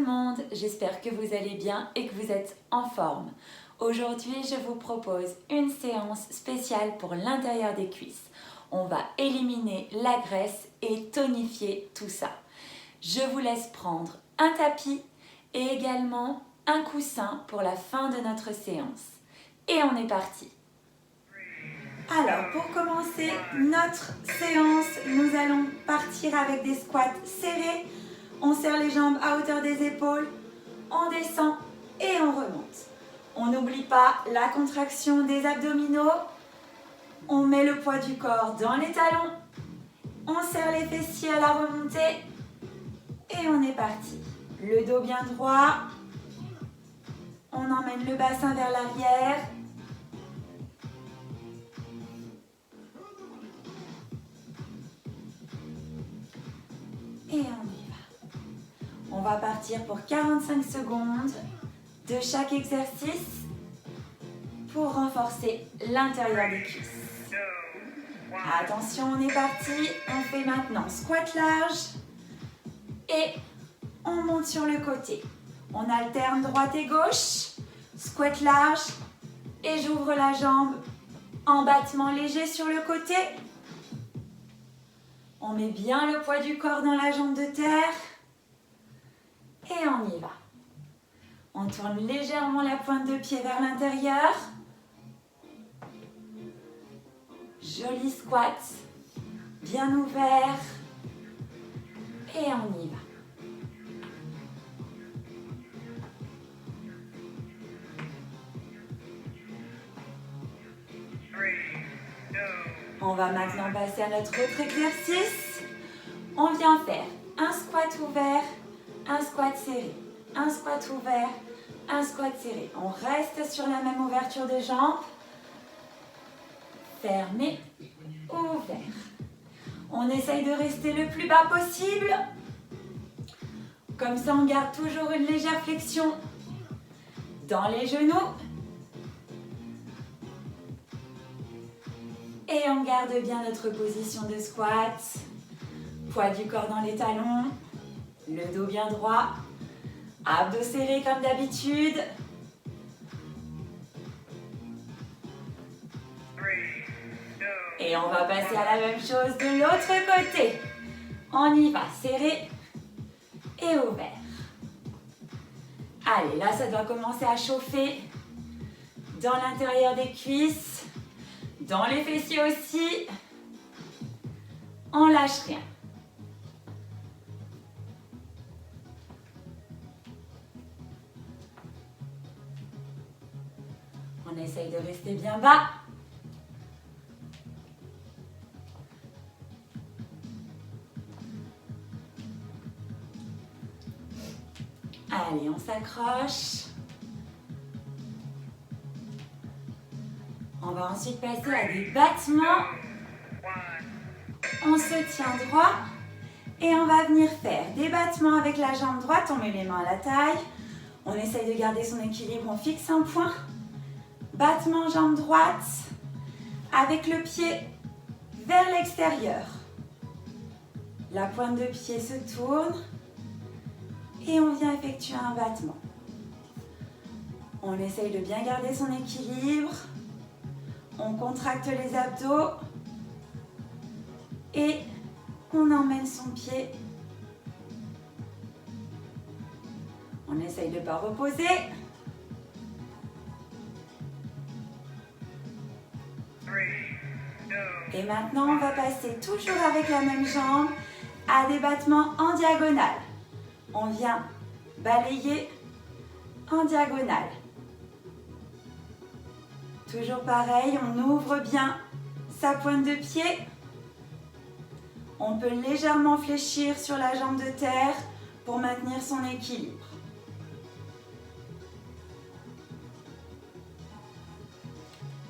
monde, j'espère que vous allez bien et que vous êtes en forme. Aujourd'hui, je vous propose une séance spéciale pour l'intérieur des cuisses. On va éliminer la graisse et tonifier tout ça. Je vous laisse prendre un tapis et également un coussin pour la fin de notre séance. Et on est parti! Alors, pour commencer notre séance, nous allons partir avec des squats serrés. On serre les jambes à hauteur des épaules, on descend et on remonte. On n'oublie pas la contraction des abdominaux. On met le poids du corps dans les talons. On serre les fessiers à la remontée. Et on est parti. Le dos bien droit. On emmène le bassin vers l'arrière. Et on y va. On va partir pour 45 secondes de chaque exercice pour renforcer l'intérieur des cuisses. Attention, on est parti. On fait maintenant squat large et on monte sur le côté. On alterne droite et gauche, squat large et j'ouvre la jambe en battement léger sur le côté. On met bien le poids du corps dans la jambe de terre et on y va. On tourne légèrement la pointe de pied vers l'intérieur. Joli squat, bien ouvert et on y va. On va maintenant passer à notre autre exercice. On vient faire un squat ouvert, un squat serré, un squat ouvert, un squat serré. On reste sur la même ouverture de jambes. Fermé, ouvert. On essaye de rester le plus bas possible. Comme ça, on garde toujours une légère flexion dans les genoux. Et on garde bien notre position de squat. Poids du corps dans les talons. Le dos bien droit. Abdos serrés comme d'habitude. Et on va passer à la même chose de l'autre côté. On y va, serré et ouvert. Allez, là, ça doit commencer à chauffer dans l'intérieur des cuisses, dans les fessiers aussi. On lâche rien. On essaye de rester bien bas. Allez, on s'accroche. On va ensuite passer à des battements. On se tient droit et on va venir faire des battements avec la jambe droite. On met les mains à la taille. On essaye de garder son équilibre. On fixe un point. Battement jambe droite avec le pied vers l'extérieur. La pointe de pied se tourne. Et on vient effectuer un battement. On essaye de bien garder son équilibre. On contracte les abdos. Et on emmène son pied. On essaye de ne pas reposer. Et maintenant, on va passer toujours avec la même jambe à des battements en diagonale. On vient balayer en diagonale. Toujours pareil, on ouvre bien sa pointe de pied. On peut légèrement fléchir sur la jambe de terre pour maintenir son équilibre.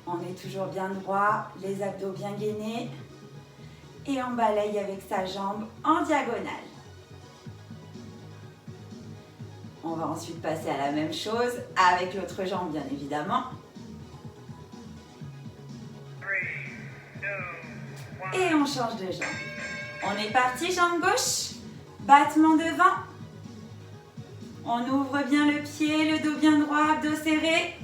On est toujours bien droit, les abdos bien gainés. Et on balaye avec sa jambe en diagonale. On va ensuite passer à la même chose avec l'autre jambe, bien évidemment. Et on change de jambe. On est parti, jambe gauche, battement devant. On ouvre bien le pied, le dos bien droit, abdos serrés.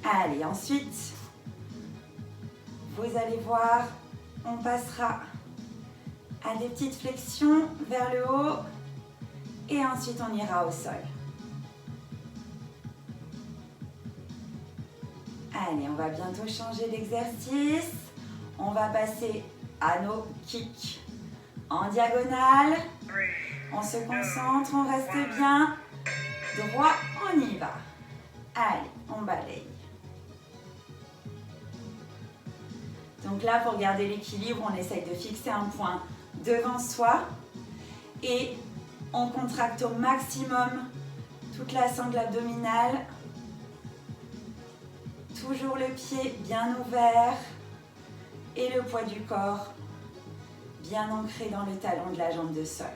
Allez, ensuite, vous allez voir, on passera à des petites flexions vers le haut et ensuite on ira au sol. Allez, on va bientôt changer d'exercice. On va passer à nos kicks en diagonale. On se concentre, on reste bien. Droit, on y va. Allez, on balaye. Donc là, pour garder l'équilibre, on essaye de fixer un point devant soi et on contracte au maximum toute la sangle abdominale. Toujours le pied bien ouvert et le poids du corps bien ancré dans le talon de la jambe de sol.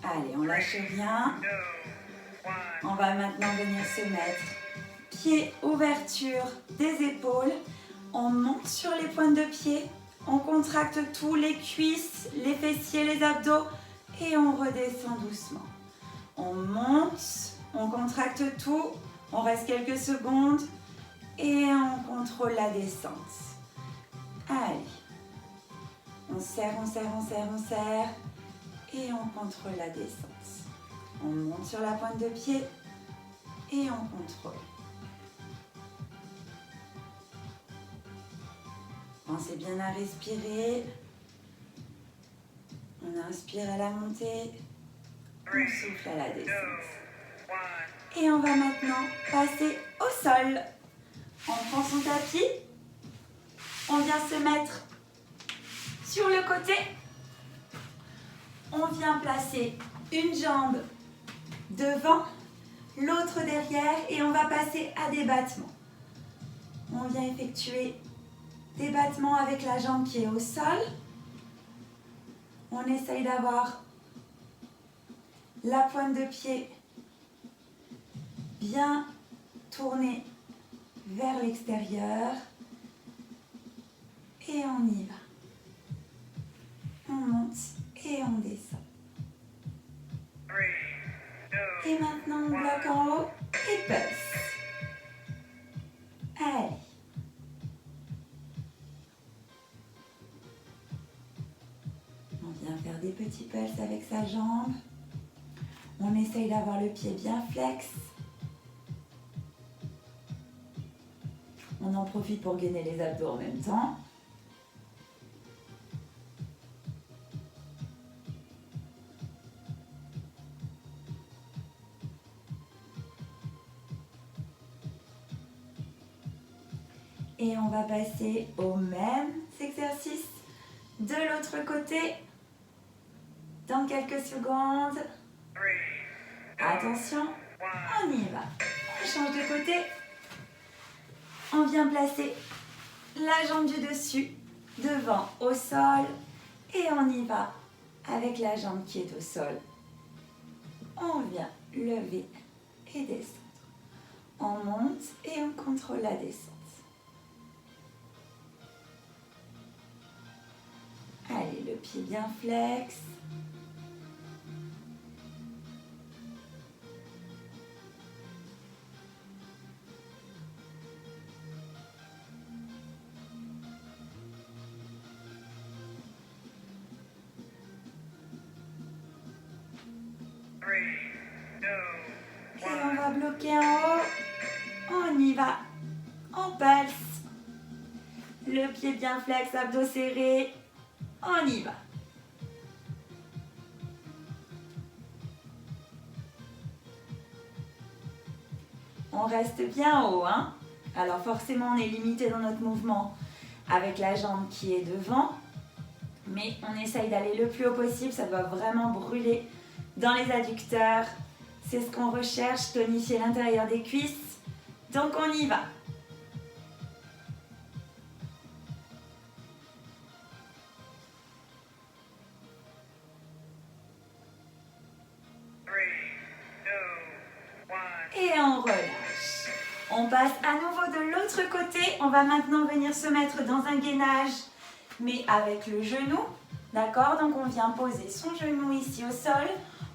Allez, on lâche rien. On va maintenant venir se mettre pied, ouverture des épaules. On monte sur les pointes de pied. On contracte tous les cuisses, les fessiers, les abdos et on redescend doucement. On monte, on contracte tout. On reste quelques secondes et on contrôle la descente. Allez. On serre, on serre, on serre, on serre. Et on contrôle la descente. On monte sur la pointe de pied et on contrôle. Pensez bien à respirer. On inspire à la montée. On souffle à la descente. Et on va maintenant passer au sol. On prend son tapis. On vient se mettre sur le côté. On vient placer une jambe devant, l'autre derrière et on va passer à des battements. On vient effectuer des battements avec la jambe qui est au sol. On essaye d'avoir la pointe de pied bien tournée vers l'extérieur. Et on y va. On monte et on descend. Et maintenant on bloque en haut et pulse. Allez. On vient faire des petits pulses avec sa jambe. On essaye d'avoir le pied bien flex. On en profite pour gainer les abdos en même temps. Et on va passer au même exercice de l'autre côté dans quelques secondes. Attention, on y va. On change de côté. On vient placer la jambe du dessus devant au sol et on y va avec la jambe qui est au sol. On vient lever et descendre. On monte et on contrôle la descente. Allez, le pied bien flex. Et on va bloquer en haut. On y va. On pulse. Le pied bien flex, abdos serrés. On y va. On reste bien haut, hein? Alors forcément, on est limité dans notre mouvement avec la jambe qui est devant. Mais on essaye d'aller le plus haut possible. Ça doit vraiment brûler dans les adducteurs. C'est ce qu'on recherche, tonifier l'intérieur des cuisses. Donc on y va. passe à nouveau de l'autre côté. On va maintenant venir se mettre dans un gainage, mais avec le genou. D'accord? Donc on vient poser son genou ici au sol.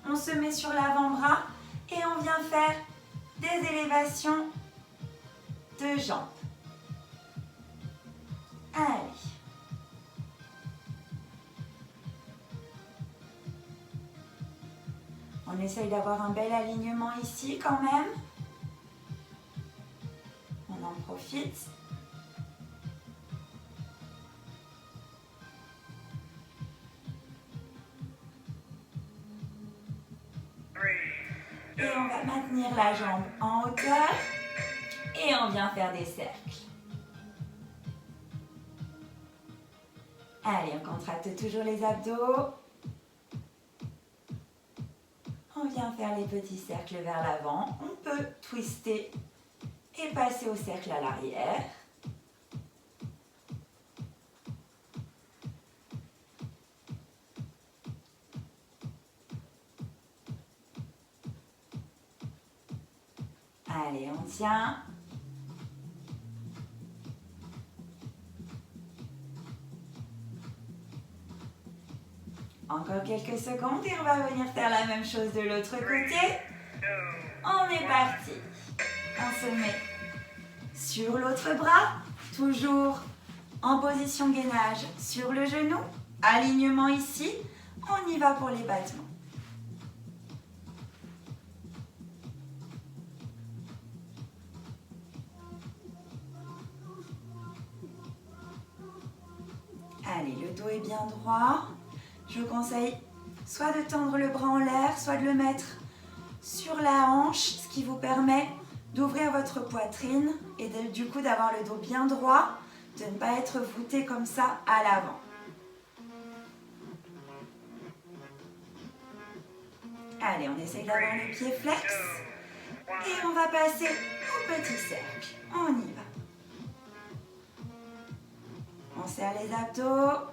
On se met sur l'avant-bras et on vient faire des élévations de jambes. Allez. On essaye d'avoir un bel alignement ici quand même. On en profite. Et on va maintenir la jambe en hauteur. Et on vient faire des cercles. Allez, on contracte toujours les abdos. On vient faire les petits cercles vers l'avant. On peut twister et passer au cercle à l'arrière. Allez, on tient. Encore quelques secondes et on va venir faire la même chose de l'autre côté. On est parti. On se met sur l'autre bras, toujours en position gainage sur le genou. Alignement ici. On y va pour les battements. Allez, le dos est bien droit. Je vous conseille soit de tendre le bras en l'air, soit de le mettre sur la hanche, ce qui vous permet d'ouvrir votre poitrine et du coup d'avoir le dos bien droit, de ne pas être voûté comme ça à l'avant. Allez, on essaye d'avoir le pied flex et on va passer au petit cercle. On y va. On serre les abdos.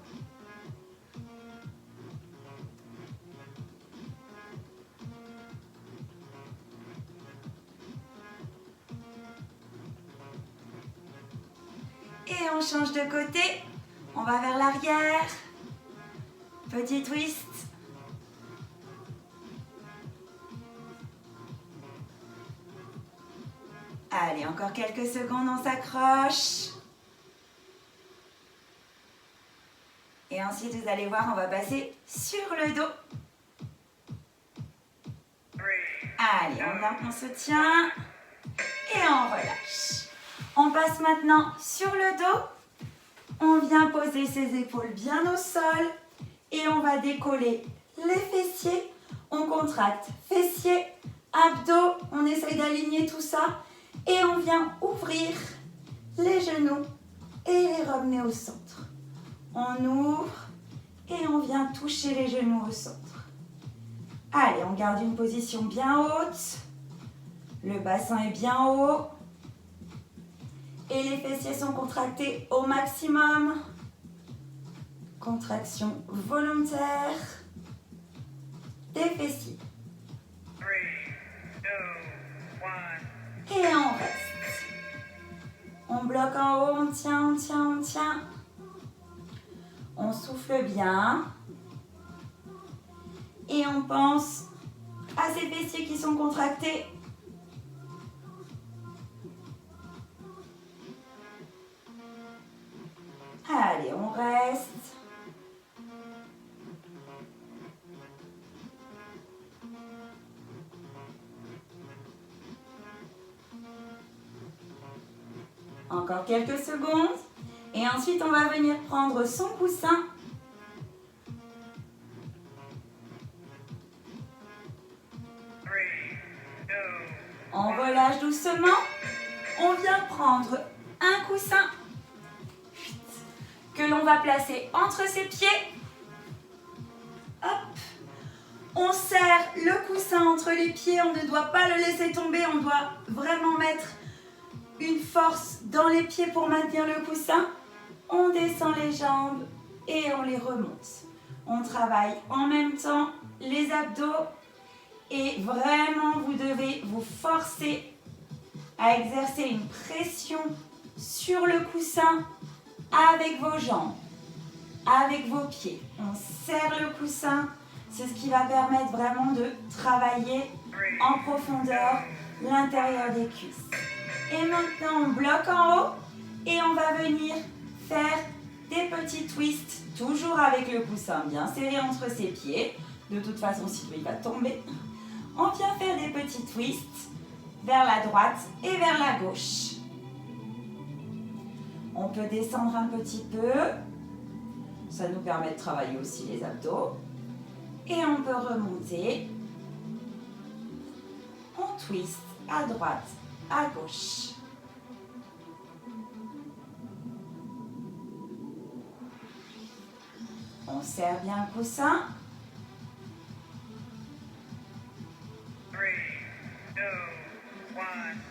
Et on change de côté. On va vers l'arrière. Petit twist. Allez, encore quelques secondes, on s'accroche. Et ensuite, vous allez voir, on va passer sur le dos. Allez, on se tient et on relâche. On passe maintenant sur le dos. On vient poser ses épaules bien au sol et on va décoller les fessiers. On contracte fessiers, abdos, on essaye d'aligner tout ça et on vient ouvrir les genoux et les ramener au centre. On ouvre et on vient toucher les genoux au centre. Allez, on garde une position bien haute. Le bassin est bien haut. Et les fessiers sont contractés au maximum. Contraction volontaire des fessiers. 3, 2, 1. Et on reste. On bloque en haut, on tient, on tient, on tient. On souffle bien. Et on pense à ces fessiers qui sont contractés. Allez, on reste. Encore quelques secondes. Et ensuite, on va venir prendre son coussin. On relâche doucement. On vient prendre un coussin que l'on va placer entre ses pieds. Hop. On serre le coussin entre les pieds. On ne doit pas le laisser tomber. On doit vraiment mettre une force dans les pieds pour maintenir le coussin. On descend les jambes et on les remonte. On travaille en même temps les abdos et vraiment vous devez vous forcer à exercer une pression sur le coussin avec vos jambes, avec vos pieds. On serre le coussin, c'est ce qui va permettre vraiment de travailler en profondeur l'intérieur des cuisses. Et maintenant, on bloque en haut et on va venir faire des petits twists, toujours avec le coussin bien serré entre ses pieds. De toute façon, sinon il va tomber. On vient faire des petits twists vers la droite et vers la gauche. On peut descendre un petit peu. Ça nous permet de travailler aussi les abdos. Et on peut remonter. On twist à droite, à gauche. On serre bien le coussin. 3, 2,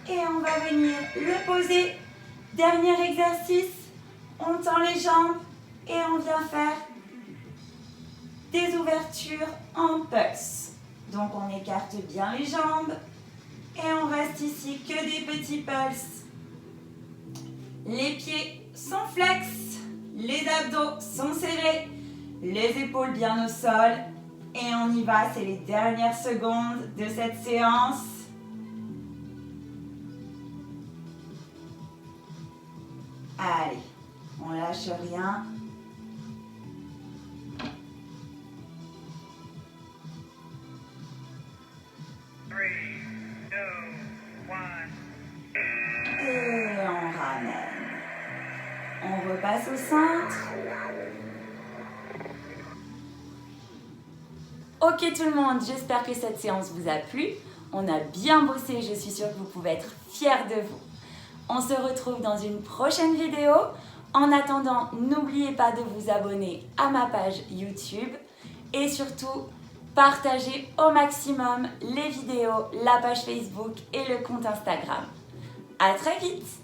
1. Et on va venir le poser. Dernier exercice. On tend les jambes et on vient faire des ouvertures en pulse. Donc on écarte bien les jambes et on reste ici que des petits pulses. Les pieds sont flex, les abdos sont serrés, les épaules bien au sol. Et on y va, c'est les dernières secondes de cette séance. Allez, on lâche rien. Et on ramène. On repasse au centre. Ok tout le monde, j'espère que cette séance vous a plu. On a bien bossé, je suis sûre que vous pouvez être fiers de vous. On se retrouve dans une prochaine vidéo. En attendant, n'oubliez pas de vous abonner à ma page YouTube et surtout, partagez au maximum les vidéos, la page Facebook et le compte Instagram. À très vite!